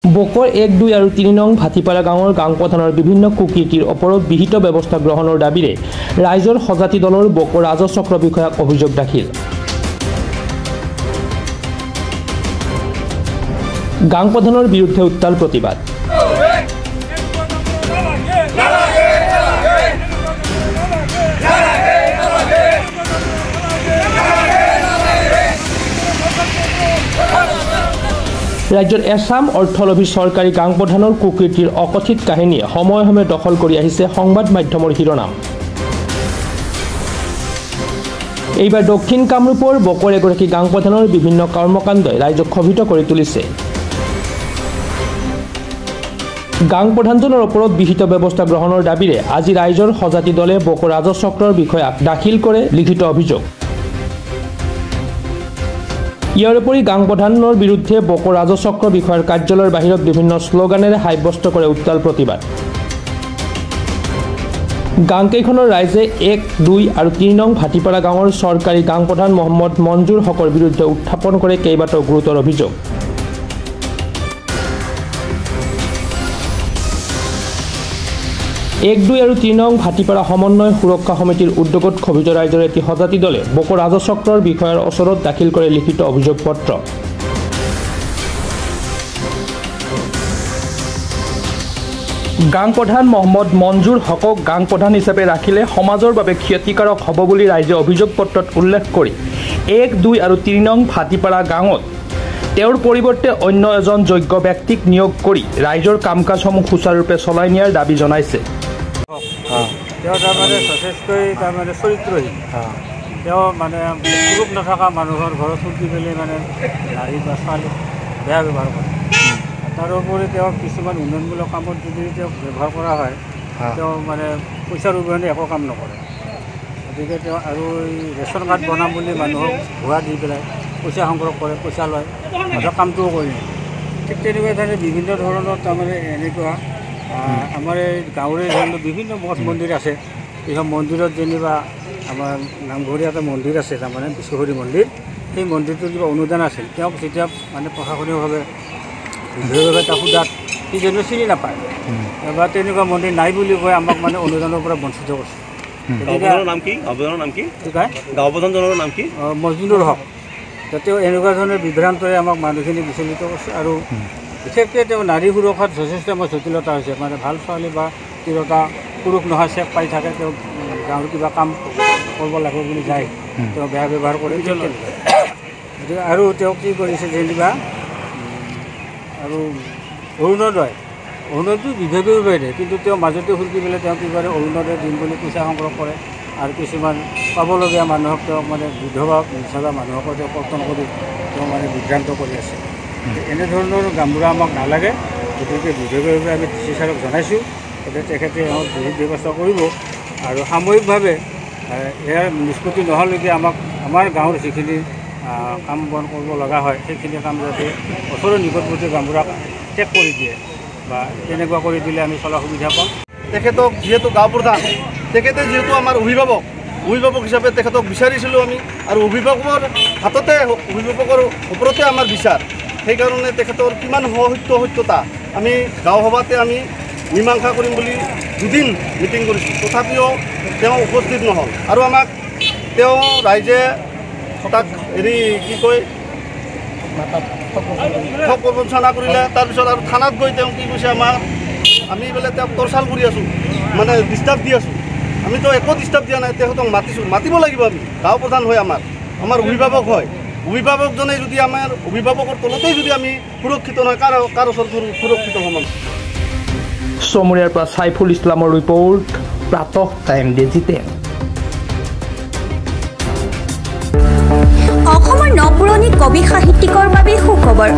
Bakr ১, ২ আৰু ৩ নং ভাটিপাৰা গাঁৱৰ গাঁওপ্ৰধানৰ বিভিন্ন কুকীৰ্তিৰ ওপৰত বিহিত ব্যৱস্থা গ্ৰহণৰ দাবীৰে ৰাইজৰ সজাতি দলৰ বকৰ ৰাজচক্ৰ বিষয়াক অভিযোগ দাখিল। গাঁওপ্ৰধানৰ বিৰুদ্ধে উত্তাল প্ৰতিবাদ। ৰাজ্যৰ এছাম অৰ্থলভী চৰকাৰী গাঁওপ্ৰধানৰ কুকীৰ্তিৰ অকথিত কাহিনীয়ে সময়ে সময়ে দখল কৰি আহিছে সংবাদ মাধ্যমৰ শিৰোনাম। এইবাৰ দক্ষিণ কামৰূপৰ বকৰ এগৰাকী গাঁওপ্ৰধানৰ বিভিন্ন কৰ্মকাণ্ডই ৰাইজক ক্ষোভিত কৰি তুলিছে। গাঁওপ্ৰধানজনৰ ওপৰত বিহিত ব্যৱস্থা গ্ৰহণৰ দাবীৰে আজি ৰাইজৰ সজাতি দলে বকৰ ৰাজচক্ৰৰ বিষয়াক দাখিল কৰে লিখিত অভিযোগ। ইয়াৰ উপৰি গাঁওপ্ৰধানৰ বিৰুদ্ধে বকৰ ৰাজচক্ৰ বিষয়াৰ কাৰ্যালয়ৰ বাহিৰত বিভিন্ন শ্লোগানেৰে সাব্যস্ত কৰে উত্তাল প্ৰতিবাদ। গাঁওকেইখনৰ ৰাইজে ১, ২ আৰু ৩ নং ভাটিপাৰা গাঁৱৰ চৰকাৰী গাঁওপ্ৰধান মহম্মদ মঞ্জুৰ হকৰ বিৰুদ্ধে উত্থাপন কৰে কেইবাটাও গুৰুতৰ অভিযোগ। এক, ২ আৰু ৩ নং ভাটিপাৰা সমন্বয় সুৰক্ষা সমিতিৰ উদ্যোগত ক্ষোভিত ৰাইজৰ এটি সজাতি দলে বকৰ ৰাজচক্ৰৰ বিষয়াৰ ওচৰত দাখিল কৰে লিখিত অভিযোগ পত্ৰ। গাঁওপ্ৰধান মহম্মদ মঞ্জুৰ হকক গাঁওপ্ৰধান হিচাপে ৰাখিলে সমাজৰ বাবে ক্ষতিকাৰক হ'ব বুলি ৰাইজে অভিযোগ পত্ৰত উল্লেখ কৰি ১, ২ আৰু ৩ নং ভাটিপাৰা গাঁৱত তেওঁৰ পৰিৱৰ্তে অন্য এজন যোগ্য ব্যক্তিক নিয়োগ কৰি ৰাইজৰ কাম কাজসমূহ সুচাৰুৰূপে চলাই নিয়াৰ দাবী জনাইছে। তেওঁ তাৰমানে যথেষ্টই তাৰমানে চৰিত্ৰহীন। তেওঁ মানে পুৰুষ নথকা মানুহৰ ঘৰত চুকি পেলাই মানে নাৰী বা ছোৱালী বেয়া ব্যৱহাৰ কৰে। তাৰোপৰি তেওঁক কিছুমান উন্নয়নমূলক কামত যদি তেওঁক ব্যৱহাৰ কৰা হয় তেওঁ মানে পইচাৰ অবিহনে একো কাম নকৰে। গতিকে তেওঁ আৰু এই ৰেচন কাৰ্ড বনাম বুলি মানুহক ভুৱা দি পেলাই পইচা সংগ্ৰহ কৰে, পইচা লয়, সিহঁতৰ কামটোও কৰি নিয়ে। ঠিক তেনেকুৱা ধৰণে বিভিন্ন ধৰণৰ তাৰমানে এনেকুৱা আমাৰ এই গাঁৱৰে ধৰণৰ বিভিন্ন মঠ মন্দিৰ আছে। এইসব মন্দিৰত যেনিবা আমাৰ নামঘৰীয়া এটা মন্দিৰ আছে তাৰমানে বিশ্বহৰি মন্দিৰ। সেই মন্দিৰটোৰ কিবা অনুদান আছিল, তেওঁক যেতিয়া মানে প্ৰশাসনিকভাৱে বিধেয়কভাৱে তাক সোধাত সি যেনিবা চিনি নাপায় বা তেনেকুৱা মন্দিৰ নাই বুলি কৈ আমাক মানে অনুদানৰ পৰা বঞ্চিত কৰিছে। নাম কি কয় গাঁওপ্ৰধানজনৰ নাম কি? মজনুৰ হক। তেওঁ এনেকুৱা ধৰণৰ বিভ্ৰান্তৰে আমাক মানুহখিনি বিচলিত কৰিছে আৰু বিশেষকৈ তেওঁ নাৰী সুৰক্ষাত যথেষ্ট আমাৰ জটিলতা হৈছে। মানে ভাল ছোৱালী বা তিৰোতা পুৰুষ নহয় চেক পাই থাকে, তেওঁ গাঁৱৰ কিবা কাম কৰিব লাগিব বুলি যায়, তেওঁ বেয়া ব্যৱহাৰ কৰে। গতিকে আৰু তেওঁ কি কৰিছে যেনিবা আৰু অৰুণোদয় বিভাগীয়ভাৱে দিয়ে, কিন্তু তেওঁ মাজতে সুৰকি পেলাই তেওঁ কি কৰে অৰুণোদয় দিম বুলি পইচা সংগ্ৰহ কৰে আৰু কিছুমান পাবলগীয়া মানুহক তেওঁ মানে বিধৱা নিচলা মানুহকো তেওঁ কৰ্তন কৰি তেওঁ মানে বিভ্ৰান্ত কৰি আছে। এনেধৰণৰ গামোৰা আমাক নালাগে। গতিকে বিধেয়কভাৱে আমি DC ছাৰক জনাইছোঁ, গতিকে তেখেতে বিহিত ব্যৱস্থা কৰিব আৰু সাময়িকভাৱে ইয়াৰ নিষ্পত্তি নোহোৱালৈকে আমাক আমাৰ গাঁৱৰ যিখিনি কাম বন কৰিব লগা হয় সেইখিনি কাম যাতে ওচৰৰ নিকটৱৰ্তী গামোৰা শেষ কৰি দিয়ে বা তেনেকুৱা কৰি দিলে আমি চলা সুবিধা পাম। তেখেতক যিহেতু গাঁও প্ৰধান, তেখেতে যিহেতু আমাৰ অভিভাৱক হিচাপে তেখেতক বিচাৰিছিলোঁ আমি, আৰু অভিভাৱকৰ হাততে অভিভাৱকৰ ওপৰতে আমাৰ বিচাৰ। সেইকাৰণে তেখেতৰ কিমান সত্যতা আমি গাঁও সভাতে আমি মীমাংসা কৰিম বুলি 2 দিন মিটিং কৰিছোঁ, তথাপিও তেওঁ উপস্থিত নহ'ল আৰু আমাক তেওঁ ৰাইজে তাক হেৰি কি কয় ঠগ প্ৰবঞ্চনা কৰিলে। তাৰপিছত আৰু থানাত গৈ তেওঁ কি কৈছে আমি বোলে তেওঁক তৰচাল কৰি আছোঁ, মানে ডিষ্টাৰ্ব দি আছোঁ। আমিতো একো ডিষ্টাৰ্ব দিয়া নাই, তেখেতক মাতিব লাগিব। আমি গাঁও প্ৰধান হয়, আমাৰ অভিভাৱক হয়। অভিভাৱকজনে যদি আমাৰ অভিভাৱকৰ তলতেই যদি আমি সুৰক্ষিত নহয়, কাৰ ওচৰত সুৰক্ষিত হ'ম? চমুৰীয়াৰ পৰা চাইফুল ইছলামৰ ৰিপৰ্ট, প্ৰাতঃ টাইম ডিজিটেল। অসমৰ নপুৰণি কবি সাহিত্যিকৰ বাবে সুখবৰ।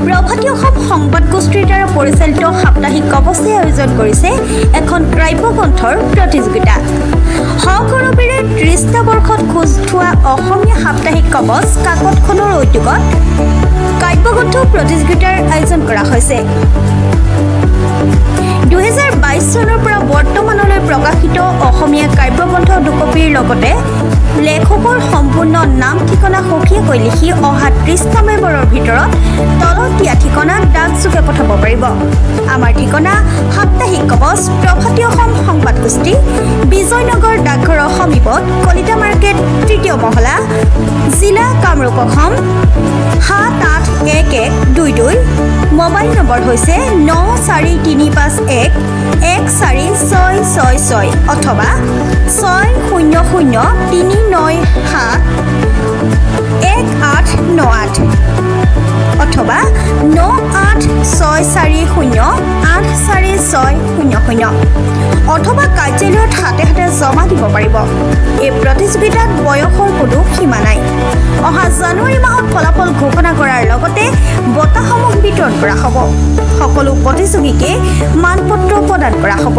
প্ৰভাতী অসম সংবাদ গোষ্ঠীৰ দ্বাৰা পৰিচালিত সাপ্তাহিক কবচে আয়োজন কৰিছে এখন কাব্যগ্ৰন্থৰ প্ৰতিযোগিতা। সহকৰ্মীৰে 30টা বৰ্ষত খোজ থোৱা অসমীয়া সাপ্তাহিক কবচ কাকতখনৰ উদ্যোগত কাব্যগ্ৰন্থ প্ৰতিযোগিতাৰ আয়োজন কৰা হৈছে। 2022 চনৰ পৰা বৰ্তমানলৈ প্ৰকাশিত অসমীয়া কাব্যগ্ৰন্থ 2 কপিৰ লগতে লেখকৰ সম্পূৰ্ণ নাম ঠিকনা সঠিককৈ লিখি অহা 30 নৱেম্বৰৰ ভিতৰত তলত দিয়া ঠিকনাত ডাকযোগে পঠাব পাৰিব। আমাৰ ঠিকনা সাপ্তাহিক কবচ প্ৰভাতী অসম সংবাদ গোষ্ঠী বিজয়নগৰ ডাকঘৰৰ সমীপত কলিতা মাৰ্কেট 3য় মহলা জিলা কামৰূপ অসম 781122 মোবাইল নম্বৰ হৈছে 9435114666 অথবা 6003971898 অথবা 9864084600 অথবা কাৰ্যালয়ত হাতে হাতে জমা দিব পাৰিব। এই প্ৰতিযোগিতাত বয়সৰ কোনো সীমা নাই। অহা জানুৱাৰী মাহত ফলাফল ঘোষণা কৰাৰ লগতে বঁটাসমূহ বিতৰণ কৰা হ'ব। সকলো প্ৰতিযোগীকে মানপত্ৰ প্ৰদান কৰা হ'ব।